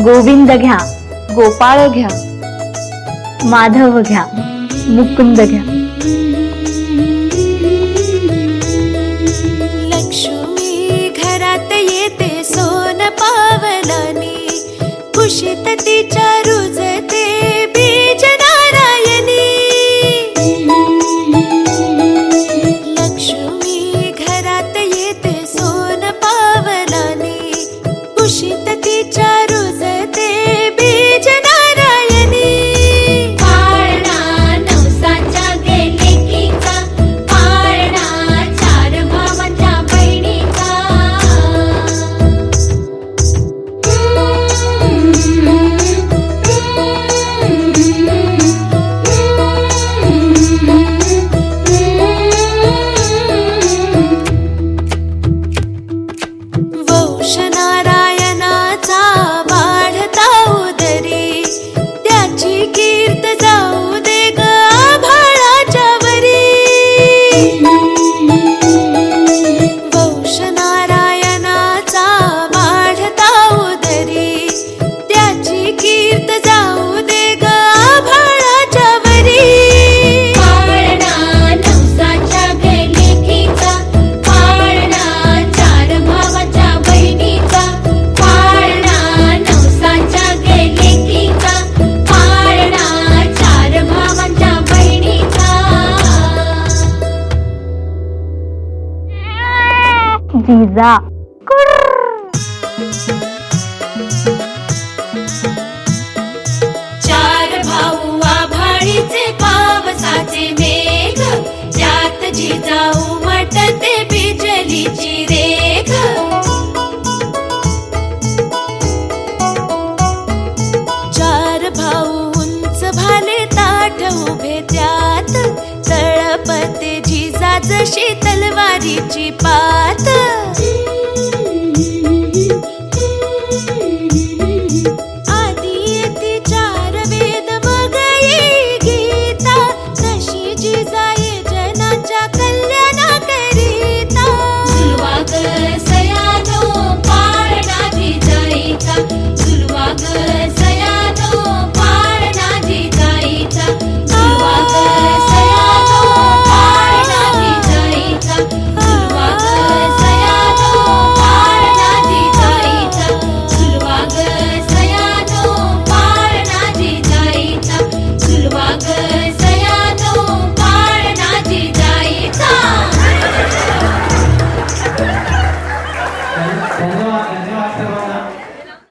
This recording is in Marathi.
गोविंद घ्या, गोपाळ घ्या, माधव घ्या, मुकुंद घ्या. लक्ष्मी घरात येते सोन पावलानी, कुशीत तिच्या रुजते बीज नारायणी. लक्ष्मी घरात येते सोन पावलानी, कुशीत तिच्या रुजते बीज नारायणी. पाळणा नवसाच्या गेलेकीचा, पाळणा चार भावांच्या बहिणीचा. वंश नारायणाचा वाढता उदरी, त्याची कीर्त जाऊ दे ग आभाळाच्या वरी. वंश नारायणाचा वाढता उदरी, त्याची कीर्त जाऊ दे ग आभाळाच्या वरी. पाळणा नवसाच्या गेलेकीचा, पाळणा चार भावाच्या बहिणीचा. पाळणा नवसाच्या गेलेकीचा, पाळणा चार भावांच्या बहिणीचा. जिजा चार भाऊ आभाळीचे पावसाचे मेघ, त्यात जिजाऊ उमटते बिजलीची रेख. चार भाऊ उंच भाले ताठ उभे त्यात, तळपते जिजा जशी तलवारीची